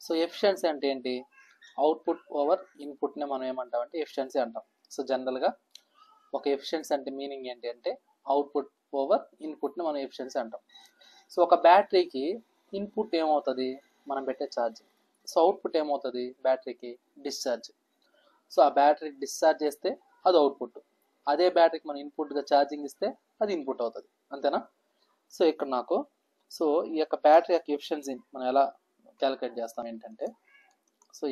So efficiency అంటే ఏంటి? Output over ఇన్పుట్ని మనం ఏమంటామంటే ఎఫిషియన్సీ అంటాం. సో జనరల్గా ఒక ఎఫిషియన్సీ అంటే మీనింగ్ ఏంటి అంటే అవుట్పుట్ ఓవర్ ఇన్పుట్ని మనం ఎఫిషియన్సీ అంటాం. సో ఒక బ్యాటరీకి ఇన్పుట్ ఏమవుతుంది? మనం పెట్టే ఛార్జ్. సో అవుట్పుట్ ఏమవుతుంది బ్యాటరీకి? డిశ్చార్జ్. సో ఆ బ్యాటరీకి డిశ్చార్జ్ చేస్తే అది అవుట్పుట్. అదే బ్యాటరీకి మనం ఇన్పుట్గా ఛార్జింగ్ ఇస్తే అది ఇన్పుట్ అవుతుంది. అంతేనా? సో ఇక్కడ నాకు సో ఈ యొక్క బ్యాటరీ యొక్క ఎఫిషియన్సీని మనం ఎలా క్యాలిక్యులేట్ చేస్తాం ఏంటంటే so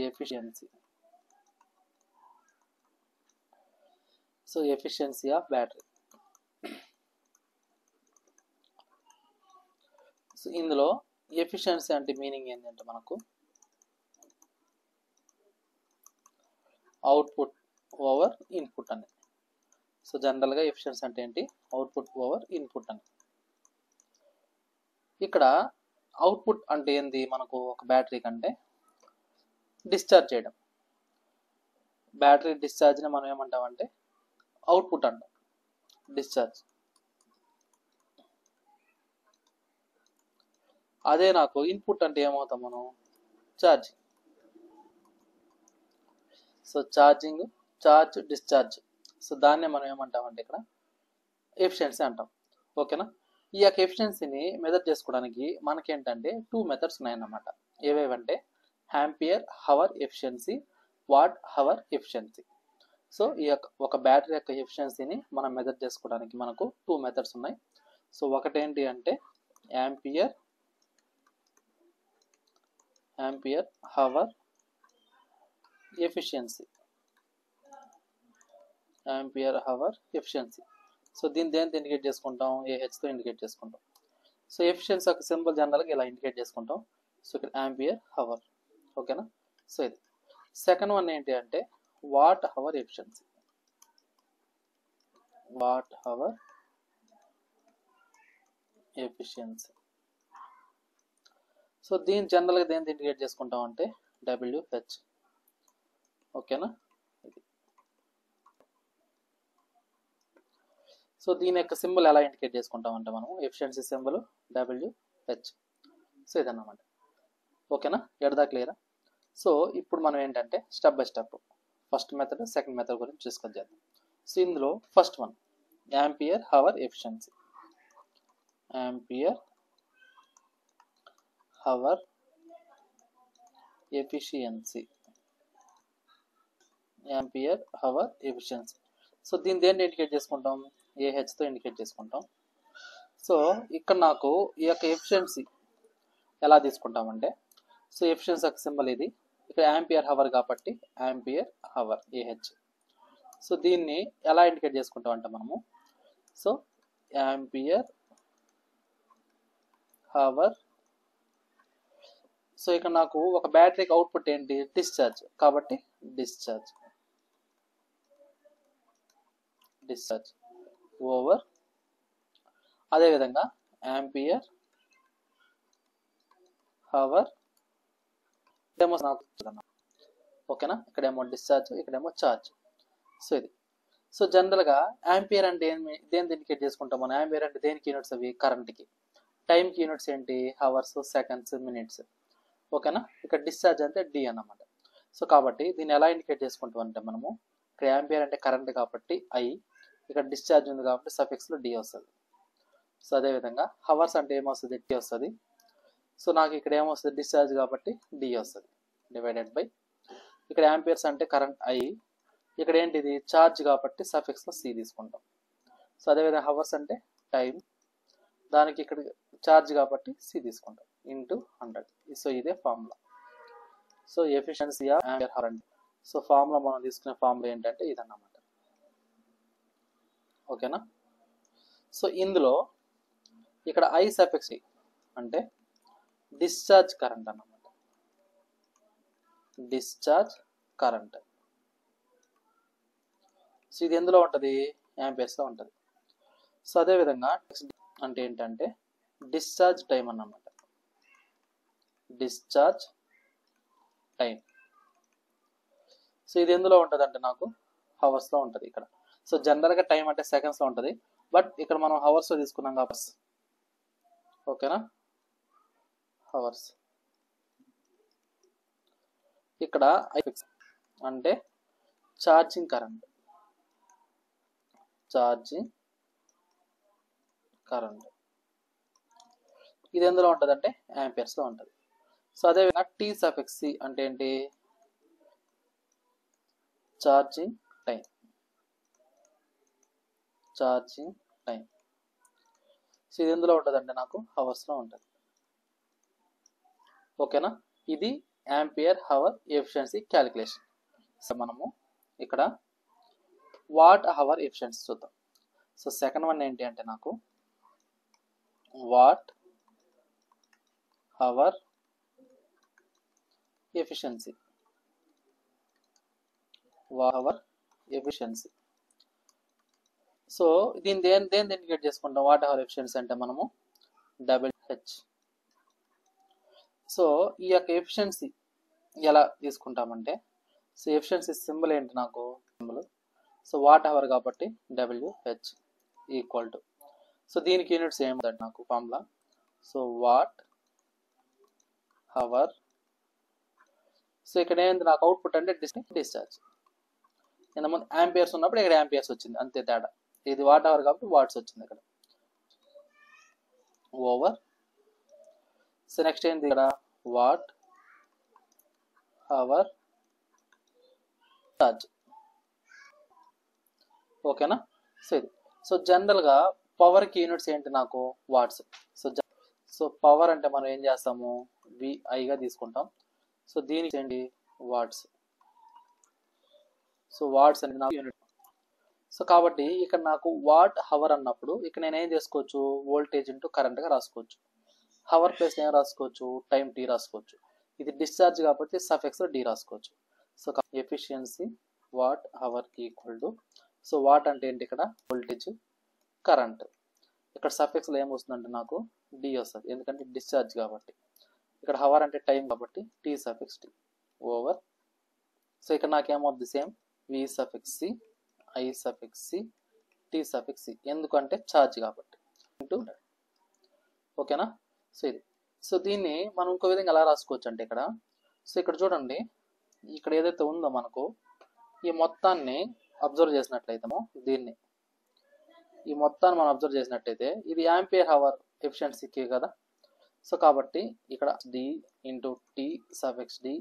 efficiency of battery. So ఇందులో ఎఫిషియన్సీ అంటే మీనింగ్ ఏంటంటే మనకు అవుట్పుట్ ఓవర్ ఇన్పుట్ అని. సో జనరల్గా ఎఫిషియన్సీ అంటే ఏంటి? అవుట్పుట్ ఓవర్ ఇన్పుట్ అని. ఇక్కడ అవుట్పుట్ అంటే ఏంది మనకు? ఒక బ్యాటరీ కంటే డిశ్చార్జ్ చేయడం. బ్యాటరీ డిశ్చార్జ్ని మనం ఏమంటామంటే అవుట్పుట్ అంటాం, డిశ్చార్జ్. అదే నాకు ఇన్పుట్ అంటే ఏమవుతాం మనం? Charging. So charging, charge, discharge. So దాన్నే మనం ఏమంటామంటే ఇక్కడ ఎఫిషియన్సీ అంటాం. ఓకేనా? ఈ యొక్క ఎఫిషియన్సీని మెజర్ చేసుకోవడానికి మనకేంటంటే 2 మెథడ్స్ ఉన్నాయన్నమాట. ఏవేవంటే ampere hour efficiency, watt hour efficiency. So ఈ యొక్క ఒక బ్యాటరీ యొక్క ఎఫిషియన్సీని మనం మెజర్ చేసుకోవడానికి మనకు 2 మెథడ్స్ ఉన్నాయి. సో ఒకటేంటి అంటే ampere hour efficiency. Ampere hour efficiency. So దీన్ని దేంతో ఇండికేట్ చేసుకుంటాం? ఏహెచ్తో ఇండికేట్ చేసుకుంటాం. సో ఎఫిషియన్సీ యొక్క సింబల్ జనరల్గా ఇలా ఇండికేట్ చేసుకుంటాం. సో ఇక్కడ ఆంపియర్ హవర్. ఓకేనా? సో ఇది సెకండ్ వన్ ఏంటి అంటే watt hour efficiency. Watt hour efficiency. So దీన్ని జనరల్గా దేంతో ఇండికేట్ చేసుకుంటాం అంటే డబ్ల్యూహెచ్. ఓకేనా? ఇది. సో దీని యొక్క సింబల్ ఎలా ఇండికేట్ చేసుకుంటాం అంటే మనం ఎఫిషియన్సీ సింబల్ డబ్ల్యూహెచ్. సో ఇదన్నమాట. ఓకేనా? ఎడదా క్లియరా? సో ఇప్పుడు మనం ఏంటంటే step by step first method, second method గురించి డిస్కస్ చేద్దాం. సో ఇందులో first one ampere hour efficiency. Ampere hour efficiency. Ampere hour efficiency. So దీన్ని దేన్ని ఇండికేట్ చేసుకుంటాం? ఏహెచ్తో ఇండికేట్ చేసుకుంటాం. సో ఇక్కడ నాకు ఈ యొక్క ఎఫిషియన్సీ ఎలా తీసుకుంటామంటే సో ఎఫిషియన్సీ యొక్క సింబల్ ఇది. ఇక్కడ ఆంపియర్ హవర్ కాబట్టి ఆంపియర్ హవర్ ఏహెచ్. సో దీన్ని ఎలా ఇండికేట్ చేసుకుంటాం అంటే మనము సో ఆంపియర్ హవర్. సో ఇక్కడ నాకు ఒక బ్యాటరీకి అవుట్పుట్ ఏంటి? డిశ్చార్జ్. కాబట్టి డిశ్చార్జ్ ఓవర్. అదేవిధంగా ఆంపియర్ హవర్ ఇక్కడేమో నాకు ఓకేనా? ఇక్కడేమో డిశ్చార్జ్, ఇక్కడేమో ఛార్జ్. సో ఇది. సో జనరల్గా ఆంపియర్ అంటే దేనికి ఇండికేట్ చేసుకుంటాం మనం? ఆంపియర్ అంటే దేనికి యూనిట్స్? అవి కరెంట్కి. టైంకి యూనిట్స్ ఏంటి? Hours, seconds, minutes. ఓకేనా? ఇక్కడ డిశ్చార్జ్ అంటే డి అన్నమాట. సో కాబట్టి దీన్ని ఎలా ఇండికేట్ చేసుకుంటాం అంటే మనము ఇక్కడ ఆంపియర్ అంటే కరెంట్ కాబట్టి ఐ, ఇక్కడ డిశ్చార్జ్ ఉంది కాబట్టి సఫిక్స్లో డి వస్తుంది. సో అదేవిధంగా హవర్స్ అంటే ఏమొస్తుంది? టీ వస్తుంది. సో నాకు ఇక్కడ ఏమొస్తుంది? డిశ్చార్జ్ కాబట్టి డి వస్తుంది డివైడెడ్ బై ఇక్కడ ఆంపియర్స్ అంటే కరెంట్ ఐ, ఇక్కడ ఏంటిది? ఛార్జ్ కాబట్టి సఫిక్స్లో సి తీసుకుంటాం. సో అదేవిధంగా హవర్స్ అంటే టైం, దానికి ఇక్కడ ఛార్జ్ కాబట్టి సి తీసుకుంటాం ఇంటూ 100. సో ఇదే formula. So efficiency of ampere hour అంటే సో ఫార్ములా మనం తీసుకునే ఫార్ములా ఏంటంటే ఇదన్నమాట. ఓకేనా? సో ఇందులో ఇక్కడ ఐ సఫిక్స్ అంటే డిశ్చార్జ్ కరెంట్ అన్నమాట. Discharge current. సో ఇది ఎందులో ఉంటుంది? యాంపియర్స్లో ఉంటుంది. సో అదేవిధంగా అంటే ఏంటంటే డిశ్చార్జ్ టైం అన్నమాట. Discharge time. సో ఇది ఎందులో ఉంటుంది అంటే నాకు హవర్స్లో ఉంటుంది ఇక్కడ. సో జనరల్గా టైం అంటే సెకండ్స్లో ఉంటుంది, బట్ ఇక్కడ మనం హవర్స్లో తీసుకున్నాం కాబట్టి ఓకేనా? హవర్స్. ఇక్కడ I ఫిక్స్ అంటే ఛార్జింగ్ కరెంట్, ఛార్జింగ్ కరెంట్ ఇది ఎందులో ఉంటుంది అంటే యాంపియర్స్లో ఉంటుంది. సో అదేవిధంగా టీ సఫిక్స్ సి అంటే ఏంటి, charging time, charging time. So ఇది ఎందులో ఉంటుంది అంటే నాకు హవర్స్లో ఉంటుంది. ఓకేనా, ఇది ampere hour efficiency calculation. So మనము ఇక్కడ వాట్ హవర్ ఎఫిషియన్సీ చూద్దాం. సో సెకండ్ వన్ ఏంటి అంటే నాకు watt hour efficiency, hour efficiency. So దీన్ని దేని ఇండికేట్ చేసుకుంటాం, వాట్ హవర్ ఎఫిషియన్సీ అంటే మనము WH. సో ఈ యొక్క ఎఫిషియన్సీ ఎలా తీసుకుంటామంటే, సో ఎఫిషియన్సీ సింబల్ ఏంటి నాకు సింబల్, సో వాట్ హవర్ కాబట్టి WH ఈక్వల్ టు, సో దీనికి యూనిట్స్ ఏముందంటే నాకు formula, so watt hour, so ఇక్కడ ఏంది నాకు అవుట్పుట్ అంటే డిశ్చార్జ్. ఇంతకుముందు యాంపియర్స్ ఉన్నప్పుడు ఇక్కడ యాంపియర్స్ వచ్చింది, అంతే తేడా. ఇది వాట్ హవర్ కాబట్టి వాట్స్ వచ్చింది ఇక్కడ ఓవర్. సో నెక్స్ట్ ఏంది ఇక్కడ వాట్ హవర్ ఛార్జ్. ఓకేనా, సో ఇది. సో జనరల్గా పవర్కి యూనిట్స్ ఏంటి నాకు వాట్స్. సో పవర్ అంటే మనం ఏం చేస్తాము VIగా తీసుకుంటాం. సో దీనికి ఏంటి వాట్స్. సో వాట్స్ అనేది నాకు యూనిట్. సో కాబట్టి ఇక్కడ నాకు వాట్ హవర్ అన్నప్పుడు ఇక్కడ నేను ఏం చేసుకోవచ్చు, వోల్టేజ్ ఇంటూ కరెంట్గా రాసుకోవచ్చు. హవర్ ప్లస్ ఏం రాసుకోవచ్చు, టైం T రాసుకోవచ్చు. ఇది డిశ్చార్జ్ కాబట్టి సఫిక్స్ D రాసుకోవచ్చు. So efficiency watt hour equal to, so watt అంటే ఏంటి ఇక్కడ వోల్టేజ్ కరెంట్, ఇక్కడ సఫిక్స్లో ఏం వస్తుందంటే నాకు D వస్తుంది, ఎందుకంటే డిశ్చార్జ్ కాబట్టి. ఇక్కడ హవర్ అంటే టైం కాబట్టి T suffix D over. So ఇక్కడ నాకేమవుద్ది same V suffix C, I suffix C, T suffix C, ఎందుకంటే ఛార్జ్ కాబట్టి ఇంటూ. ఓకేనా, సో ఇది. సో దీన్ని మనం ఇంకో విధంగా ఎలా రాసుకోవచ్చు అంటే ఇక్కడ, సో ఇక్కడ చూడండి, ఇక్కడ ఏదైతే ఉందో మనకు ఈ మొత్తాన్ని అబ్జర్వ్ చేసినట్లయితే దీన్ని, ఈ మొత్తాన్ని మనం అబ్జర్వ్ చేసినట్టయితే ఇది యాంపియర్ హవర్ ఎఫిషియన్సీకి కదా. సో కాబట్టి ఇక్కడ D into T suffix D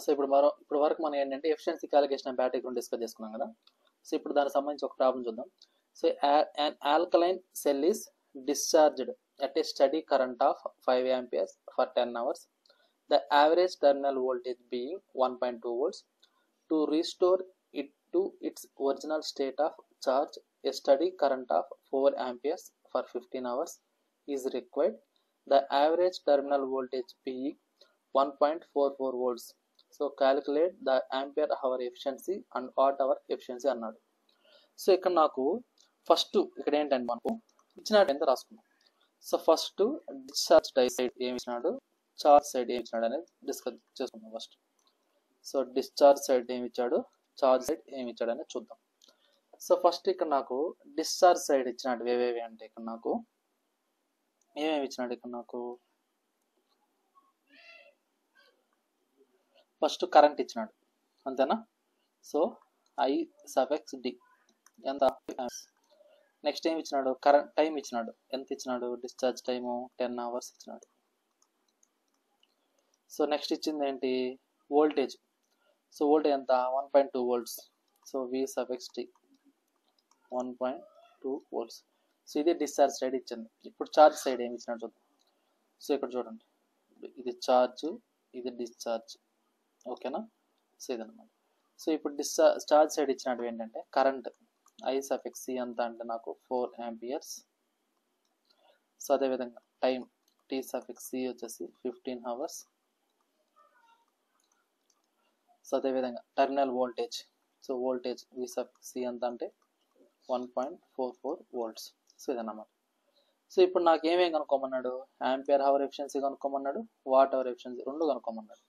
so ఇప్పుడు వరకు మనం ఏంటంటే ఎఫిషియన్సీ క్యాలిక్యులేషన్ ఆఫ్ బ్యాటరీ గురించి డిస్కస్ చేసుకున్నాం కదా. సో ఇప్పుడు దానికి సంబంధించి ఒక ప్రాబ్లం చూద్దాం. So an alkaline cell is discharged at a steady current of 5 amperes for 10 hours. The average terminal voltage being 1.2 volts. To restore it to its original state of charge, a steady current of 4 amperes for 15 hours is required. The average terminal voltage being 1.44 volts. So calculate the ampere hour efficiency and watt hour efficiency అన్నాడు. So ఇక్కడ నాకు first ఇక్కడ ఏంటంటే మనకు ఇచ్చినట్టు ఎంత రాసుకున్నాం. So first discharge side ఏమి ఇచ్చినాడు, చార్జ్ సైడ్ ఏమి ఇచ్చినాడు అనేది డిస్కస్ చేసుకుందాం ఫస్ట్. సో డిశ్చార్జ్ సైడ్ ఏమి ఇచ్చాడు, చార్జ్ సైడ్ ఏమి ఇచ్చాడు అనేది చూద్దాం. సో ఫస్ట్ ఇక్కడ నాకు డిశ్చార్జ్ సైడ్ ఇచ్చినట్టు ఏవేవి అంటే ఇక్కడ నాకు ఏమేమి ఇచ్చినాడు, ఇక్కడ నాకు ఫస్ట్ కరెంట్ ఇచ్చినాడు అంతేనా. సో I(D) ఎంత, నెక్స్ట్ ఏమి ఇచ్చినాడు, కరెంట్ టైం ఇచ్చినాడు, ఎంత ఇచ్చినాడు, డిశ్చార్జ్ టైము 10 hours ఇచ్చినాడు. సో నెక్స్ట్ ఇచ్చింది ఏంటి, వోల్టేజ్. సో వోల్టేజ్ ఎంత, 1.2 volts. So V(D) 1.2 volts. So ఇది డిశ్చార్జ్ సైడ్ ఇచ్చింది. ఇప్పుడు చార్జ్ సైడ్ ఏమి ఇచ్చినాడు చూద్దాం. సో ఇక్కడ చూడండి, ఇది ఛార్జ్, ఇది డిశ్చార్జ్, ఓకేనా. సో ఇదన్నమాట. సో ఇప్పుడు చార్జ్ సైడ్ ఇచ్చినట్టు ఏంటంటే కరెంట్ I(C) ఎంత అంటే నాకు 4 amperes. సో అదేవిధంగా టైం T(C) వచ్చేసి 15 hours. సో అదేవిధంగా terminal voltage, so voltage V(C) ఎంత అంటే 1.44 volts. సో ఇదన్నమాట. సో ఇప్పుడు నాకు ఏమేమి కనుక్కోమన్నాడు, ఆంపియర్ హవర్ ఎఫిషియన్సీ కనుక్కోమన్నాడు, వాట్ అవర్ ఎఫిషియన్సీ రెండు కనుక్కోమన్నాడు.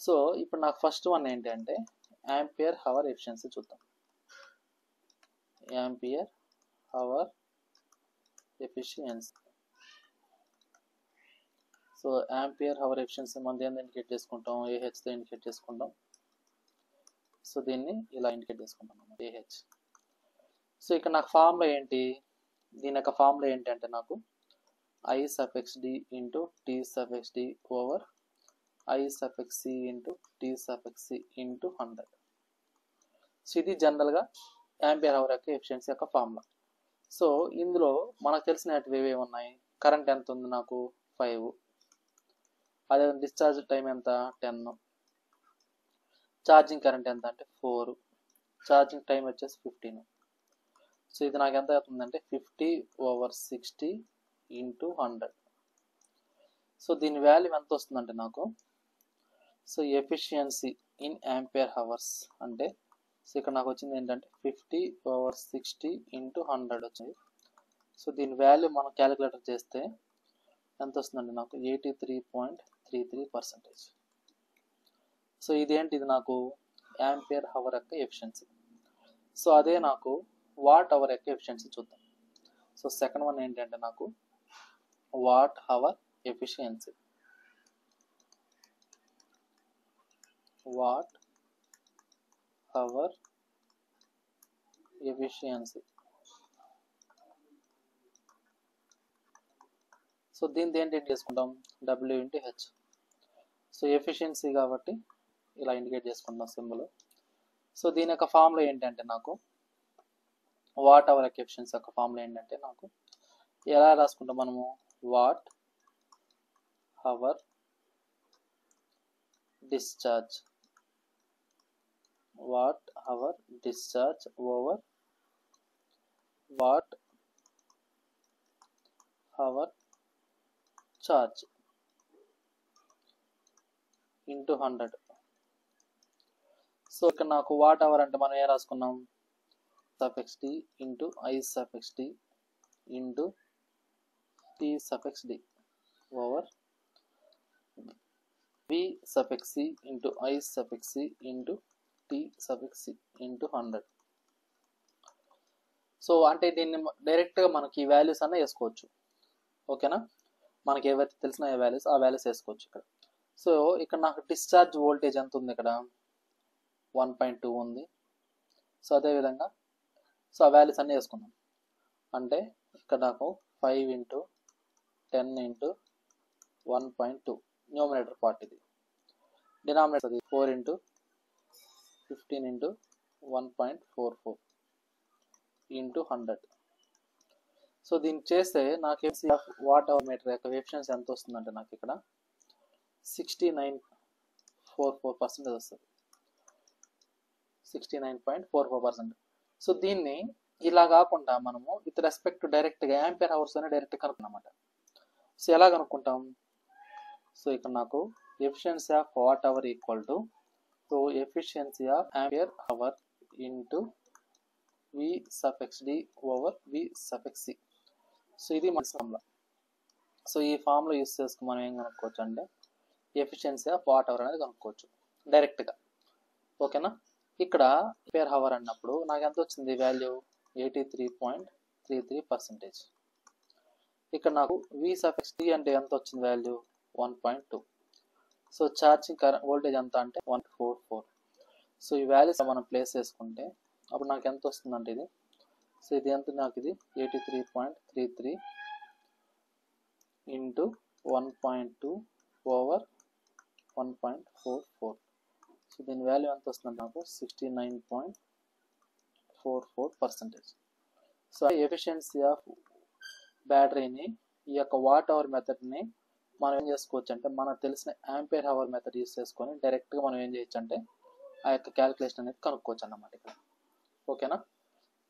సో ఇప్పుడు నాకు ఫస్ట్ వన్ ఏంటి అంటే ఆంపియర్ హవర్ ఎఫిషియన్సీ చూద్దాం. Ampere hour efficiency. So ampere hour efficiency మనం దేన్ని ఇండికేట్ చేసుకుంటాం, AHతో ఇండికేట్ చేసుకుంటాం. సో దీన్ని ఇలా ఇండికేట్ చేసుకుంటాం AH. సో ఇక్కడ నాకు ఫార్ములా ఏంటి, దీని యొక్క ఫార్ములా ఏంటి అంటే నాకు I(D) into T(D) over I(C) into T(C) into 100. So ఇది జనరల్గా ఆంపియర్ హవర్ యొక్క ఎఫిషియన్సీ యొక్క ఫార్ములా. సో ఇందులో మనకు తెలిసినవి ఏవేవి ఉన్నాయి, కరెంట్ ఎంత ఉంది నాకు 5, అదే డిశ్చార్జ్ టైం ఎంత 10, ఛార్జింగ్ కరెంట్ ఎంత అంటే 4, ఛార్జింగ్ టైం వచ్చేసి 15. సో ఇది నాకు ఎంత అవుతుందంటే 50/60 ఇంటూ 100. సో దీని వాల్యూ ఎంత వస్తుందంటే నాకు, so efficiency in ampere hours అంటే, సో ఇక్కడ నాకు వచ్చింది ఏంటంటే 50/60 ఇంటూ 100 వచ్చింది. సో దీని వాల్యూ మనం క్యాలిక్యులేటర్ చేస్తే ఎంత వస్తుందంటే నాకు 83.33%. సో ఇదేంటి, ఇది నాకు ఆంపియర్ హవర్ యొక్క ఎఫిషియన్సీ. సో అదే నాకు వాట్ అవర్ యొక్క ఎఫిషియన్సీ చూద్దాం. సో సెకండ్ వన్ ఏంటంటే నాకు watt hour efficiency. Watt hour efficiency. So దీన్ని ఏంటి చేసుకుంటాం, W/H. సో ఎఫిషియన్సీ కాబట్టి ఇలా ఇండికేట్ చేసుకుంటాం సింబల్. సో దీని యొక్క ఫార్ములా ఏంటంటే నాకు వాట్ అవర్ యొక్క ఎఫిషియన్సీ యొక్క ఫార్ములా ఏంటంటే నాకు ఎలా రాసుకుంటాం మనము, watt hour discharge, watt hour discharge over watt hour charge into 100. So ఇక్కడ నాకు వాట్ అవర్ అంటే మనం ఏం రాసుకున్నాం, (D) into I(D) into T(D) over V(C) into I(C) into T(C) into 100. So అంటే దీన్ని డైరెక్ట్గా మనకి ఈ వాల్యూస్ అన్న వేసుకోవచ్చు, ఓకేనా. మనకి ఏవైతే తెలిసిన వాల్యూస్ ఆ వాల్యూస్ వేసుకోవచ్చు ఇక్కడ. సో ఇక్కడ నాకు డిశ్చార్జ్ వోల్టేజ్ ఎంత ఉంది, ఇక్కడ 1.2 ఉంది. సో అదేవిధంగా సో ఆ వాల్యూస్ అన్నీ వేసుకున్నాం. అంటే ఇక్కడ నాకు 5 × 10 × 1.2 న్యూమరేటర్ పార్ట్ ఇది. డినామినేటర్ అది 4 ఇంటూ 15 ఇంటూ 1.44 ఇంటూ 100. సో దీన్ని చేస్తే నాకు వాట్ అవర్ మీటర్ యొక్క ఎఫిషియన్సీ ఎంత వస్తుందంటే నాకు ఇక్కడ 69.44% వస్తుంది. 69.44%. సో దీన్ని ఇలా కాకుండా మనము విత్ రెస్పెక్ట్ టు డైరెక్ట్గా యాంపియర్ అవర్స్ అనే డైరెక్ట్ కనుక్కున్నమాట. సో ఎలా కనుక్కుంటాం? సో ఇక్కడ నాకు efficiency of watt hour equal to efficiency of ampere hour into V suffix D over V suffix C. So ఇది మన ఫార్ములా. సో ఈ ఫార్ములా యూస్ చేసుకుని మనం ఏం కనుక్కోవచ్చు అంటే ఎఫిషియన్సీ ఆఫ్ వాట్ అవర్ అనేది కనుక్కోవచ్చు డైరెక్ట్గా. ఓకేనా? ఇక్కడ యాంపియర్ అవర్ అన్నప్పుడు నాకు ఎంత వచ్చింది వాల్యూ? 83.33%. ఇక్కడ నాకు వి సఫిక్స్ డి అంటే ఎంత వచ్చింది వాల్యూ? 1.2. సో ఛార్జింగ్ వోల్టేజ్ ఎంత అంటే 144. సో ఈ వాల్యూస్ మనం ప్లేస్ చేసుకుంటే అప్పుడు నాకు ఎంత వస్తుందంటే ఇది, సో ఇది ఎంత నాకు ఇది 83.33 ఇంటూ 1.2 ఓవర్ 1.44. సో దీని వాల్యూ ఎంత వస్తుందంటే నాకు 69.44%. సో ఎఫిషియన్సీ ఆఫ్ బ్యాటరీని ఈ యొక్క వాట్ అవర్ మెథడ్ని మనం ఏం చేసుకోవచ్చు అంటే మనకు తెలిసిన యాంపియర్ అవర్ మెథడ్ యూస్ చేసుకొని డైరెక్ట్గా మనం ఏం చేయొచ్చు అంటే ఆ యొక్క క్యాలిక్యులేషన్ అనేది కనుక్కోవచ్చు అన్నమాట ఇక్కడ. ఓకేనా?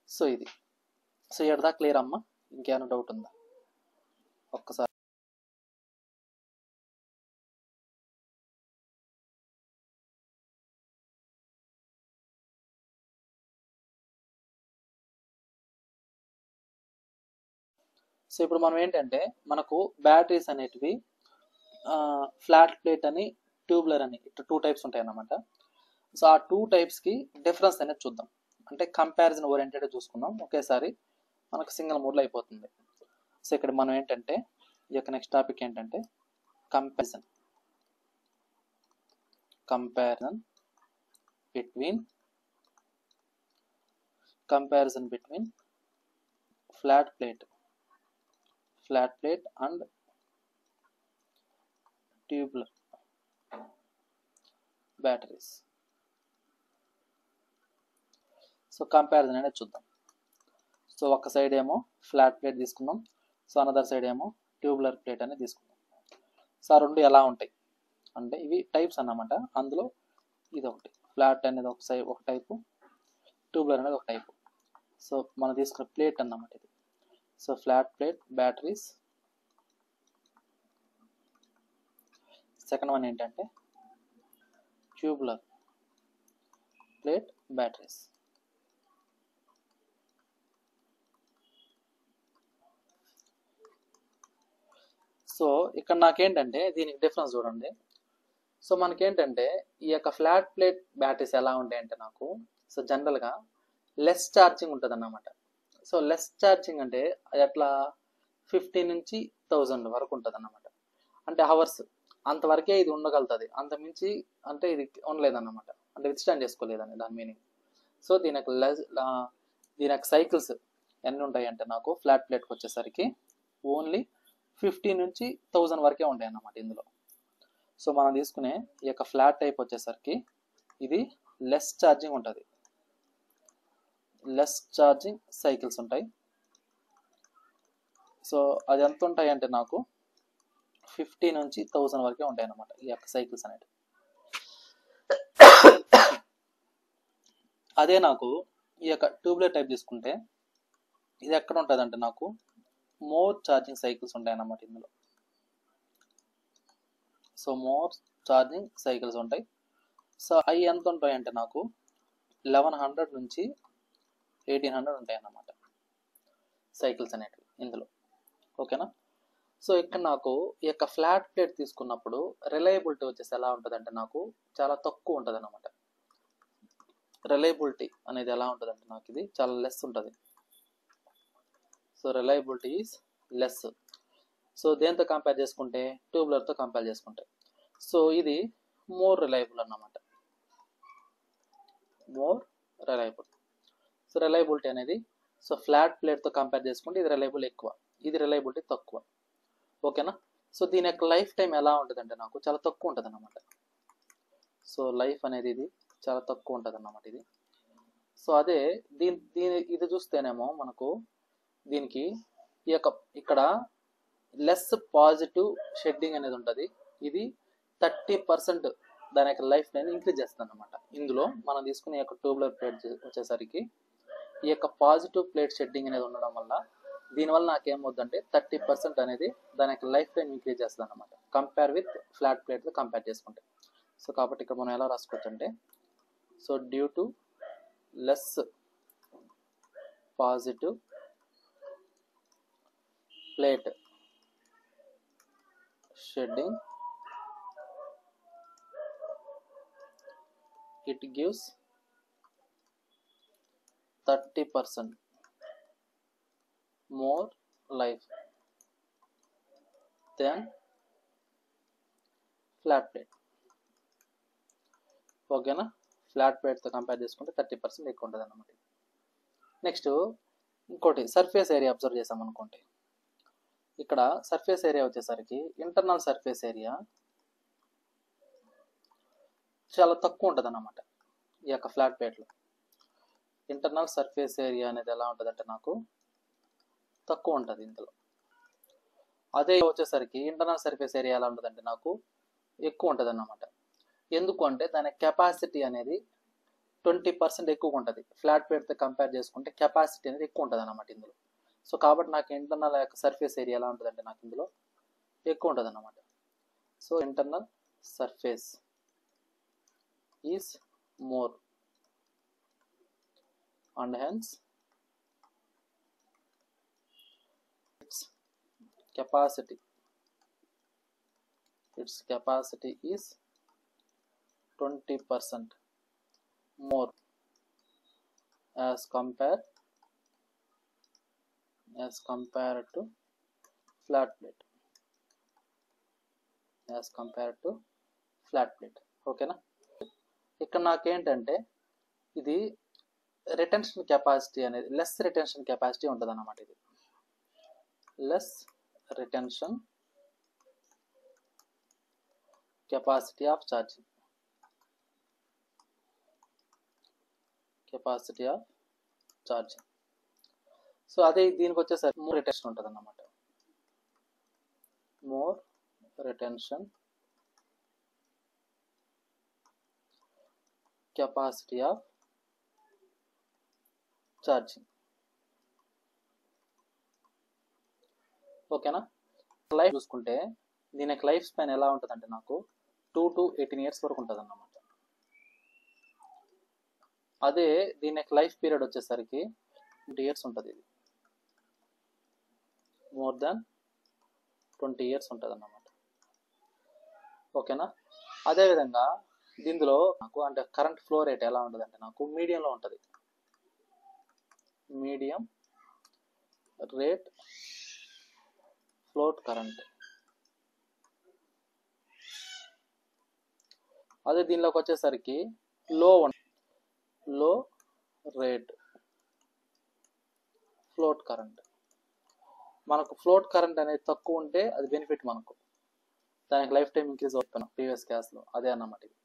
సో ఇది. సో ఎడదా క్లియర్ అమ్మా? ఇంకేమైనా డౌట్ ఉందా? ఒక్కసారి సో ఇప్పుడు మనం ఏంటంటే మనకు బ్యాటరీస్ అనేటివి ఫ్లాట్ ప్లేట్ అని ట్యూబ్లర్ అని ఇట్లా 2 టైప్స్ ఉంటాయి అన్నమాట. సో ఆ 2 టైప్స్కి డిఫరెన్స్ అనేది చూద్దాం. అంటే కంపారిజన్ ఓరియంటెడ్ చూసుకుందాం ఒకేసారి, మనకు సింగిల్ మోడ్లో అయిపోతుంది. సో ఇక్కడ మనం ఏంటంటే ఈ యొక్క నెక్స్ట్ టాపిక్ ఏంటంటే comparison between flat plate and tubular batteries. So comparison అనేది చూద్దాం. సో ఒక సైడ్ ఏమో ఫ్లాట్ ప్లేట్ తీసుకుందాం, సో అనదర్ సైడ్ ఏమో ట్యూబ్లర్ ప్లేట్ అనేది తీసుకుందాం. సో ఆ రెండు ఎలా ఉంటాయి అంటే ఇవి టైప్స్ అన్నమాట. అందులో ఇది ఒకటి ఫ్లాట్ అనేది ఒక టైపు, ట్యూబ్లర్ అనేది ఒక టైపు. సో మనం తీసుకున్న ప్లేట్ అన్నమాట ఇది. So flat plate batteries. Second one ఏంటంటే ట్యూబ్లర్ ప్లేట్ బ్యాటరీస్. సో ఇక్కడ నాకేంటంటే దీనికి డిఫరెన్స్ చూడండి. సో మనకేంటంటే ఈ యొక్క ఫ్లాట్ ప్లేట్ బ్యాటరీస్ ఎలా ఉంటాయంటే నాకు సో జనరల్గా లెస్ ఛార్జింగ్ ఉంటుంది అన్నమాట. సో లెస్ ఛార్జింగ్ అంటే ఎట్లా 50 నుంచి 1000 వరకు ఉంటుంది అన్నమాట. అంటే అవర్స్ అంతవరకే ఇది ఉండగలుగుతుంది, అంత మించి అంటే ఇది ఉండలేదన్నమాట, అంటే విత్స్టాండ్ చేసుకోలేదని దాని మీనింగ్. సో దీని యొక్క సైకిల్స్ ఎన్ని ఉంటాయి అంటే నాకు ఫ్లాట్ ప్లేట్కి వచ్చేసరికి ఓన్లీ 50 నుంచి 1000 వరకే ఉంటాయి అన్నమాట ఇందులో. సో మనం తీసుకునే ఈ యొక్క ఫ్లాట్ టైప్ వచ్చేసరికి ఇది లెస్ ఛార్జింగ్ ఉంటుంది, లెస్ ఛార్జింగ్ సైకిల్స్ ఉంటాయి. సో అది ఎంత ఉంటాయి అంటే నాకు 50 నుంచి 1000 వరకే ఉంటాయి అన్నమాట ఈ యొక్క సైకిల్స్ అనేవి. అదే నాకు ఈ యొక్క ట్యూబ్లర్ టైప్ తీసుకుంటే ఇది ఎక్కడ ఉంటుంది అంటే నాకు మోర్ ఛార్జింగ్ సైకిల్స్ ఉంటాయి అన్నమాట ఇందులో. సో మోర్ ఛార్జింగ్ సైకిల్స్ ఉంటాయి. సో అవి ఎంత ఉంటాయి అంటే నాకు 1100 నుంచి 1800 ఉంటాయి అన్నమాట సైకిల్స్ అనేటివి ఇందులో. ఓకేనా? సో ఇక్కడ నాకు ఈ యొక్క ఫ్లాట్ ప్లేట్ తీసుకున్నప్పుడు రిలయబిలిటీ వచ్చేసి ఎలా ఉంటుంది అంటే నాకు చాలా తక్కువ ఉంటుంది అన్నమాట. రిలయబిలిటీ అనేది ఎలా ఉంటుంది అంటే నాకు ఇది చాలా లెస్ ఉంటుంది. So reliability is less. So దేంతో కంపేర్ చేసుకుంటే ట్యూబ్లర్తో కంపేర్ చేసుకుంటే సో ఇది మోర్ రిలయబుల్ అన్నమాట, మోర్ రిలయబుల్. సో రిలయబిలిటీ అనేది సో ఫ్లాట్ ప్లేట్తో కంపేర్ చేసుకుంటే ఇది రిలయబుల్ ఎక్కువ, ఇది రిలయబిలిటీ తక్కువ. ఓకేనా? సో దీని యొక్క లైఫ్ టైం ఎలా ఉంటుంది అంటే నాకు చాలా తక్కువ ఉంటుంది అన్నమాట. సో లైఫ్ అనేది ఇది చాలా తక్కువ ఉంటుంది అన్నమాట ఇది. సో అదే ఇది చూస్తేనేమో మనకు దీనికి ఈ యొక్క ఇక్కడ లెస్ పాజిటివ్ షెడ్డింగ్ అనేది ఉంటుంది. ఇది 30% దాని యొక్క లైఫ్ లైన్ ఇంక్రీజ్ చేస్తుంది అనమాట. ఇందులో మనం తీసుకునే యొక్క ట్యూబులర్ ప్లేట్ వచ్చేసరికి ఈ యొక్క పాజిటివ్ ప్లేట్ షెడ్డింగ్ అనేది ఉండడం వల్ల దీనివల్ల నాకేమవుతుందంటే 30% అనేది దాని యొక్క లైఫ్ లైన్ ఇంక్రీజ్ చేస్తుంది అనమాట, కంపేర్ విత్ ఫ్లాట్ ప్లేట్తో కంపేర్ చేసుకుంటే. సో కాబట్టి ఇక్కడ మనం ఎలా రాసుకోవచ్చు అంటే, so due to less positive plate shedding it gives 30% more life than flat plate. ఓకేనా, ఫ్లాట్ ప్లేట్తో కంపేర్ చేసుకుంటే 30% ఎక్కువ ఉంటుంది అన్నమాట. నెక్స్ట్ ఇంకోటి సర్ఫేస్ ఏరియా అబ్జర్వ్ చేసాం అనుకోండి. ఇక్కడ సర్ఫేస్ ఏరియా వచ్చేసరికి ఇంటర్నల్ సర్ఫేస్ ఏరియా చాలా తక్కువ ఉంటుంది అన్నమాట. ఈ యొక్క ఫ్లాట్ ప్లేట్లో ఇంటర్నల్ సర్ఫేస్ ఏరియా అనేది ఎలా ఉంటుంది అంటే నాకు తక్కువ ఉంటుంది ఇందులో. అదే వచ్చేసరికి ఇంటర్నల్ సర్ఫేస్ ఏరియా ఎలా ఉంటుంది అంటే నాకు ఎక్కువ ఉంటుంది అన్నమాట. ఎందుకు అంటే దాని కెపాసిటీ అనేది 20% ఎక్కువ ఉంటుంది. ఫ్లాట్ ప్లేట్తో కంపేర్ చేసుకుంటే కెపాసిటీ అనేది ఎక్కువ ఉంటుంది అన్నమాట ఇందులో. సో కాబట్టి నాకు ఇంటర్నల్ యొక్క సర్ఫేస్ ఏరియా ఎలా ఉంటుంది అంటే నాకు ఇందులో ఎక్కువ ఉంటుంది అన్నమాట. So internal surface is more and hence its capacity is 20% more as compared to flat plate, ఓకేనా. ఇక్కడ నాకేంటంటే ఇది రిటెన్షన్ కెపాసిటీ అనేది లెస్ రిటెన్షన్ కెపాసిటీ ఉంటుంది అన్నమాట. ఇది less retention capacity of charging, so అదే దీనికి వచ్చేసరికి మోర్ రిటెన్షన్ ఉంటుంది అన్నమాట. More retention capacity of charging, ఓకేనా. లైఫ్ చూసుకుంటే దీని యొక్క లైఫ్ స్పాన్ ఎలా ఉంటుంది అంటే నాకు 2 to 18 years వరకు ఉంటుంది అన్నమాట. అదే దీని యొక్క లైఫ్ పీరియడ్ వచ్చేసరికి 20 years ఉంటుంది. ఇది మోర్ దాన్ 20 years ఉంటుంది అన్నమాట, ఓకేనా. అదేవిధంగా దీనిలో నాకు అంటే కరెంట్ ఫ్లో రేట్ ఎలా ఉంటుంది అంటే నాకు మీడియంలో ఉంటుంది. Medium rate float current. అదే దీనిలోకి వచ్చేసరికి లో రేట్ ఫ్లోట్ కరెంట్. మనకు ఫ్లోట్ కరెంట్ అనేది తక్కువ ఉంటే అది బెనిఫిట్ మనకు, దానికి లైఫ్ టైం ఇంక్రీజ్ అవుతున్నాం ప్రీవియస్ క్లాస్లో అదే అన్నమాట ఇది.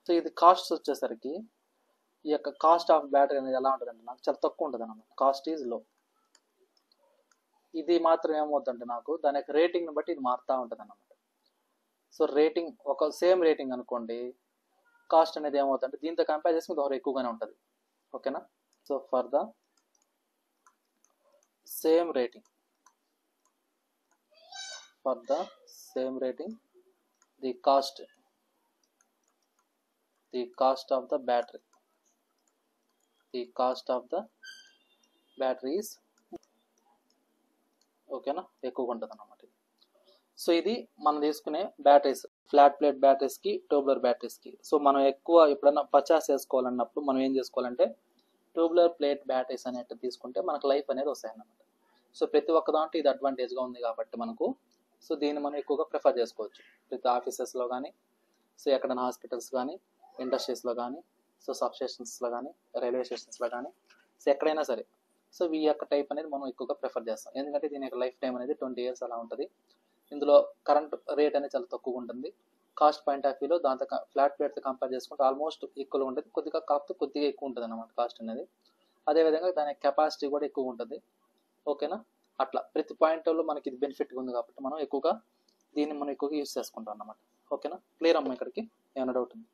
సో ఇది కాస్ట్ వచ్చేసరికి ఈ యొక్క కాస్ట్ ఆఫ్ బ్యాటరీ అనేది ఎలా ఉంటుంది అంటే నాకు చాలా తక్కువ ఉంటుంది అన్నమాట. Cost is low. ఇది మాత్రం ఏమవుతుందంటే నాకు దాని యొక్క రేటింగ్ని బట్టి ఇది మారుతూ ఉంటుంది అన్నమాట. సో రేటింగ్ ఒక సేమ్ రేటింగ్ అనుకోండి, కాస్ట్ అనేది ఏమవుతుందంటే దీంతో కంపేర్ చేసుకుని దూరం ఎక్కువగానే ఉంటుంది, ఓకేనా. So for the same rating the cost of the battery is ఓకేనా ఎక్కువగా ఉంటుంది అన్నమాట. సో ఇది మనం తీసుకునే బ్యాటరీస్, ఫ్లాట్ ప్లేట్ బ్యాటరీస్కి, ట్యూబులర్ బ్యాటరీస్కి. సో మనం ఎక్కువ ఎప్పుడైనా పర్చేస్ చేసుకోవాలన్నప్పుడు మనం ఏం చేసుకోవాలంటే ట్యూబులర్ ప్లేట్ బ్యాటరీస్ అనేవి తీసుకుంటే మనకు లైఫ్ అనేది వస్తాయి అన్నమాట. సో ప్రతి ఒక్క దాంట్లో ఇది అడ్వాంటేజ్గా ఉంది కాబట్టి మనకు సో దీన్ని మనం ఎక్కువగా ప్రిఫర్ చేసుకోవచ్చు ప్రతి ఆఫీసెస్లో కానీ, సో ఎక్కడైనా హాస్పిటల్స్ కానీ, ఇండస్ట్రీస్లో కానీ, సో సబ్ స్టేషన్స్లో కానీ, రైల్వే స్టేషన్స్లో కానీ, సో ఎక్కడైనా సరే సో ఈ యొక్క టైప్ అనేది మనం ఎక్కువగా ప్రిఫర్ చేస్తాం. ఎందుకంటే దీని యొక్క లైఫ్ టైం అనేది 20 years అలా ఉంటుంది. ఇందులో కరెంట్ రేట్ అనేది చాలా తక్కువగా ఉంటుంది, కాస్ట్ పాయింట్ ఆఫ్ వ్యూలో దాంతో ఫ్లాట్ ప్లేట్తో కంపేర్ చేసుకుంటే ఆల్మోస్ట్ ఈక్వల్ ఉంటుంది, కాకపోతే కొద్దిగా ఎక్కువ ఉంటుంది అన్నమాట కాస్ట్ అనేది. అదేవిధంగా దాని కెపాసిటీ కూడా ఎక్కువ ఉంటుంది. ఓకేనా, అట్లా ప్రతి పాయింట్లో మనకి ఇది బెనిఫిట్గా ఉంది కాబట్టి మనం ఎక్కువగా దీన్ని ఎక్కువగా యూస్ చేసుకుంటాం అన్నమాట. ఓకేనా, క్లియర్ అమ్మా? ఇక్కడికి ఏమైనా డౌట్ ఉంది?